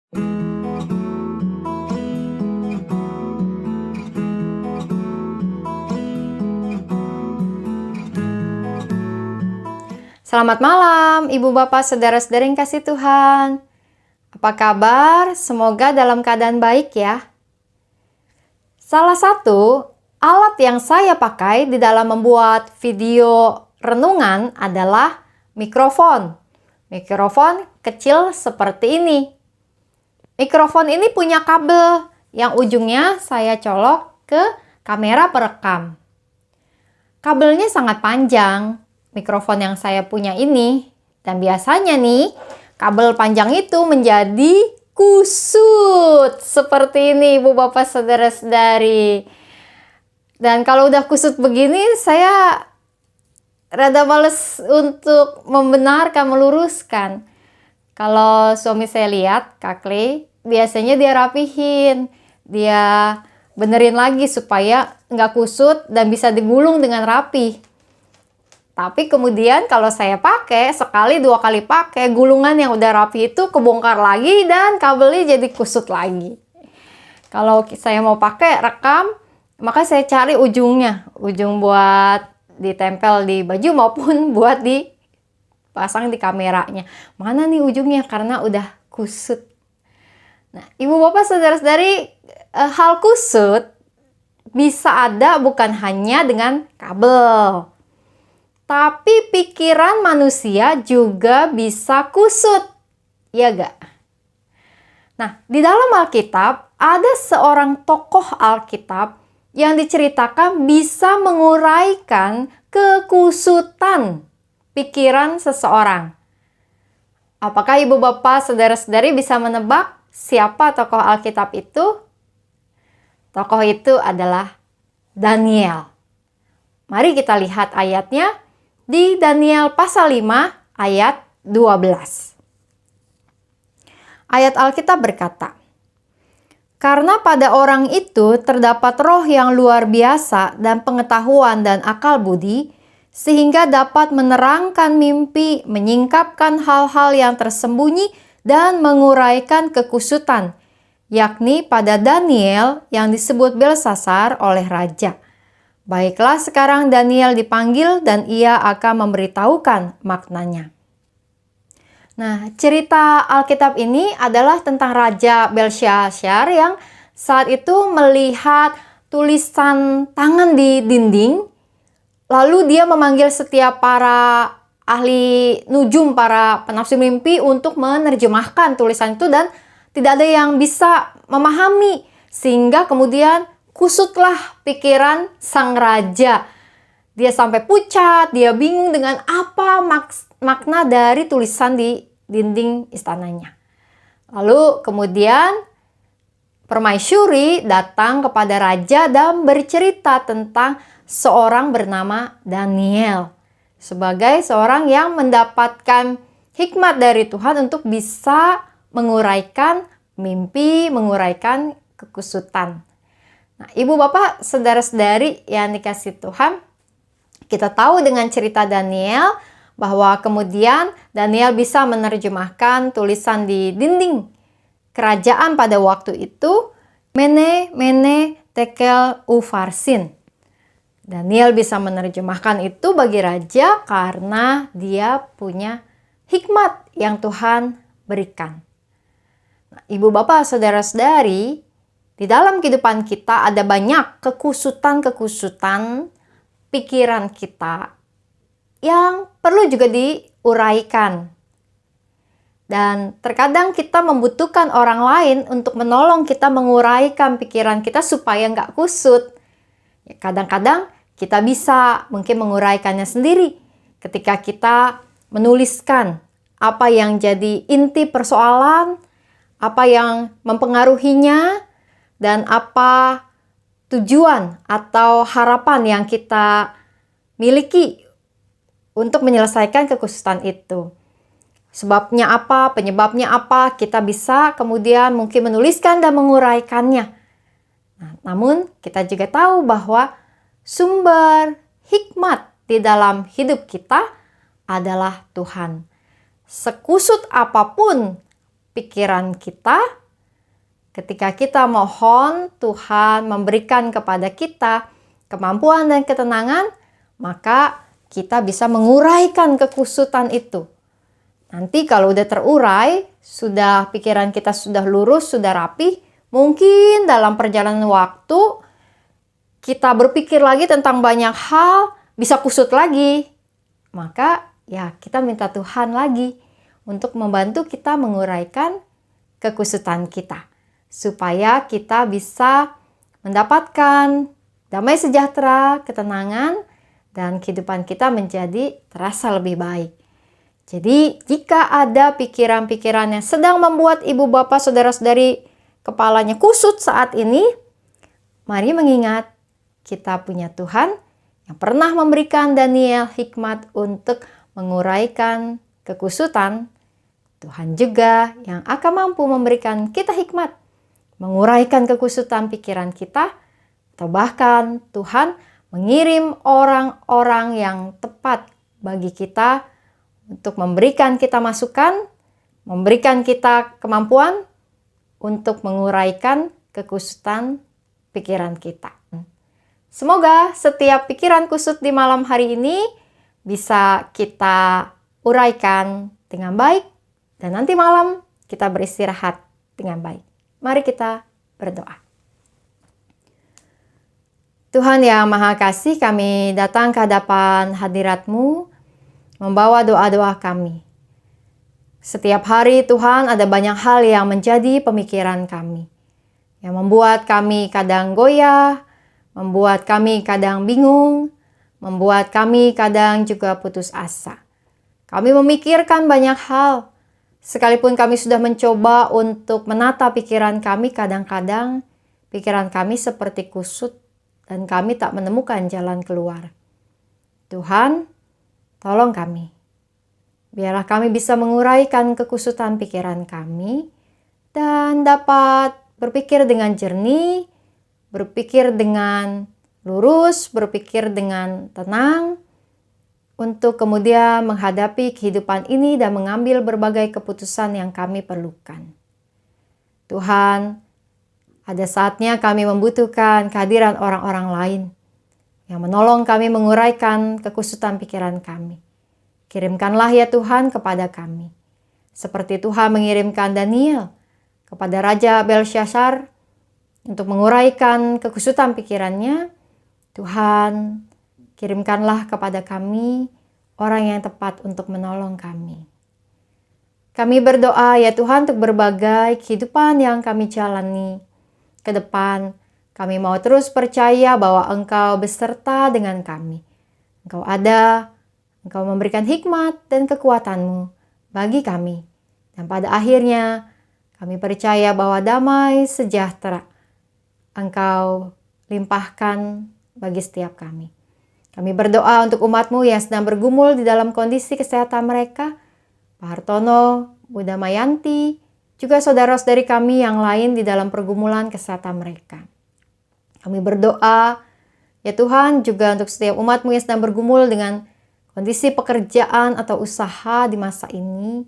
Selamat malam, Ibu Bapak, Saudara-saudara yang kasih Tuhan. Apa kabar? Semoga dalam keadaan baik ya. Salah satu alat yang saya pakai di dalam membuat video renungan adalah mikrofon. Mikrofon kecil seperti ini. Mikrofon ini punya kabel yang ujungnya saya colok ke kamera perekam. Kabelnya sangat panjang. Mikrofon yang saya punya ini, dan biasanya nih kabel panjang itu menjadi kusut seperti ini, Ibu Bapak, Saudara-saudari. Dan kalau udah kusut begini, saya rada males untuk membenarkan, meluruskan. Kalau suami saya lihat, Kak Clay, biasanya dia rapihin, dia benerin lagi supaya nggak kusut dan bisa digulung dengan rapi. Tapi kemudian kalau saya pakai, sekali dua kali pakai, gulungan yang udah rapi itu kebongkar lagi dan kabelnya jadi kusut lagi. Kalau saya mau pakai rekam, maka saya cari ujungnya. Ujung buat ditempel di baju maupun buat dipasang di kameranya. Mana nih ujungnya? Karena udah kusut. Nah, Ibu Bapak, Saudara-saudari, hal kusut bisa ada bukan hanya dengan kabel. Tapi pikiran manusia juga bisa kusut, ya gak? Nah, di dalam Alkitab ada seorang tokoh Alkitab yang diceritakan bisa menguraikan kekusutan pikiran seseorang. Apakah Ibu Bapak, Saudara-saudari bisa menebak siapa tokoh Alkitab itu? Tokoh itu adalah Daniel. Mari kita lihat ayatnya. Di Daniel pasal 5 ayat 12. Ayat Alkitab berkata, "Karena pada orang itu terdapat roh yang luar biasa dan pengetahuan dan akal budi, sehingga dapat menerangkan mimpi, menyingkapkan hal-hal yang tersembunyi dan menguraikan kekusutan, yakni pada Daniel yang disebut Belsasar oleh raja. Baiklah, sekarang Daniel dipanggil dan ia akan memberitahukan maknanya." Nah, cerita Alkitab ini adalah tentang Raja Belsasar yang saat itu melihat tulisan tangan di dinding. Lalu dia memanggil setiap para ahli nujum, para penafsir mimpi untuk menerjemahkan tulisan itu dan tidak ada yang bisa memahami. Sehingga kemudian kusutlah pikiran sang raja. Dia sampai pucat, dia bingung dengan apa makna dari tulisan di dinding istananya. Lalu kemudian permaisuri datang kepada raja dan bercerita tentang seorang bernama Daniel. Sebagai seorang yang mendapatkan hikmat dari Tuhan untuk bisa menguraikan mimpi, menguraikan kekusutan. Nah, Ibu Bapak, Saudara-saudari yang dikasih Tuhan, kita tahu dengan cerita Daniel bahwa kemudian Daniel bisa menerjemahkan tulisan di dinding kerajaan pada waktu itu, Mene, Tekel, Ufarsin. Daniel bisa menerjemahkan itu bagi raja karena dia punya hikmat yang Tuhan berikan. Nah, Ibu Bapak, Saudara-saudari, di dalam kehidupan kita ada banyak kekusutan-kekusutan pikiran kita yang perlu juga diuraikan. Dan terkadang kita membutuhkan orang lain untuk menolong kita menguraikan pikiran kita supaya nggak kusut. Ya, kadang-kadang kita bisa mungkin menguraikannya sendiri ketika kita menuliskan apa yang jadi inti persoalan, apa yang mempengaruhinya, dan apa tujuan atau harapan yang kita miliki untuk menyelesaikan kekusutan itu. Sebabnya apa, penyebabnya apa, kita bisa kemudian mungkin menuliskan dan menguraikannya. Nah, namun kita juga tahu bahwa sumber hikmat di dalam hidup kita adalah Tuhan. Sekusut apapun pikiran kita. Ketika kita mohon Tuhan memberikan kepada kita kemampuan dan ketenangan, maka kita bisa menguraikan kekusutan itu. Nanti kalau udah terurai, sudah pikiran kita sudah lurus, sudah rapi, mungkin dalam perjalanan waktu kita berpikir lagi tentang banyak hal, bisa kusut lagi. Maka ya kita minta Tuhan lagi untuk membantu kita menguraikan kekusutan kita. Supaya kita bisa mendapatkan damai sejahtera, ketenangan, dan kehidupan kita menjadi terasa lebih baik. Jadi jika ada pikiran-pikiran yang sedang membuat ibu bapak saudara-saudari kepalanya kusut saat ini, mari mengingat kita punya Tuhan yang pernah memberikan Daniel hikmat untuk menguraikan kekusutan. Tuhan juga yang akan mampu memberikan kita hikmat, menguraikan kekusutan pikiran kita, atau bahkan Tuhan mengirim orang-orang yang tepat bagi kita untuk memberikan kita masukan, memberikan kita kemampuan untuk menguraikan kekusutan pikiran kita. Semoga setiap pikiran kusut di malam hari ini bisa kita uraikan dengan baik dan nanti malam kita beristirahat dengan baik. Mari kita berdoa. Tuhan yang Maha Kasih, kami datang ke hadapan hadirat-Mu membawa doa-doa kami. Setiap hari Tuhan ada banyak hal yang menjadi pemikiran kami, yang membuat kami kadang goyah, membuat kami kadang bingung, membuat kami kadang juga putus asa. Kami memikirkan banyak hal, sekalipun kami sudah mencoba untuk menata pikiran kami, kadang-kadang pikiran kami seperti kusut dan kami tak menemukan jalan keluar. Tuhan, tolong kami. Biarlah kami bisa menguraikan kekusutan pikiran kami dan dapat berpikir dengan jernih, berpikir dengan lurus, berpikir dengan tenang, untuk kemudian menghadapi kehidupan ini dan mengambil berbagai keputusan yang kami perlukan. Tuhan, ada saatnya kami membutuhkan kehadiran orang-orang lain yang menolong kami menguraikan kekusutan pikiran kami. Kirimkanlah ya Tuhan kepada kami, seperti Tuhan mengirimkan Daniel kepada Raja Belsyazar untuk menguraikan kekusutan pikirannya. Tuhan, kirimkanlah kepada kami orang yang tepat untuk menolong kami. Kami berdoa ya Tuhan untuk berbagai kehidupan yang kami jalani ke depan. Kami mau terus percaya bahwa Engkau beserta dengan kami. Engkau ada, Engkau memberikan hikmat dan kekuatan-Mu bagi kami. Dan pada akhirnya kami percaya bahwa damai sejahtera Engkau limpahkan bagi setiap kami. Kami berdoa untuk umat-Mu yang sedang bergumul di dalam kondisi kesehatan mereka, Pak Hartono, Bu Damayanti, juga saudara-saudari kami yang lain di dalam pergumulan kesehatan mereka. Kami berdoa, ya Tuhan, juga untuk setiap umat-Mu yang sedang bergumul dengan kondisi pekerjaan atau usaha di masa ini,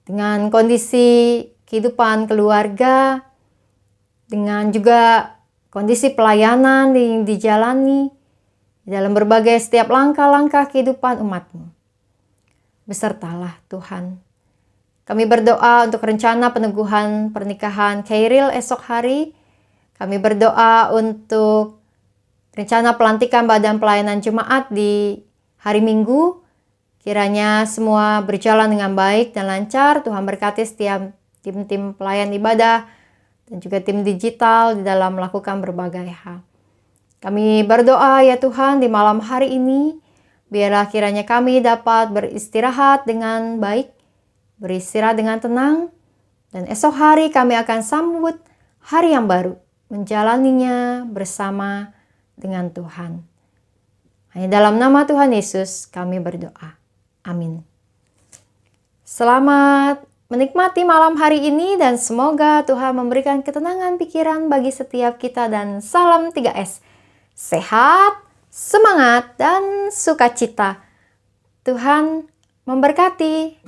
dengan kondisi kehidupan keluarga, dengan juga kondisi pelayanan yang dijalani dalam berbagai setiap langkah-langkah kehidupan umat-Mu. Besertalah Tuhan. Kami berdoa untuk rencana peneguhan pernikahan Khairil esok hari. Kami berdoa untuk rencana pelantikan badan pelayanan jemaat di hari Minggu. Kiranya semua berjalan dengan baik dan lancar. Tuhan berkati setiap tim-tim pelayan ibadah dan juga tim digital di dalam melakukan berbagai hal. Kami berdoa ya Tuhan di malam hari ini, biarlah kiranya kami dapat beristirahat dengan baik, beristirahat dengan tenang, dan esok hari kami akan sambut hari yang baru, menjalaninya bersama dengan Tuhan. Hanya dalam nama Tuhan Yesus kami berdoa. Amin. Selamat menikmati malam hari ini dan semoga Tuhan memberikan ketenangan pikiran bagi setiap kita dan salam 3S. Sehat, semangat, dan sukacita. Tuhan memberkati.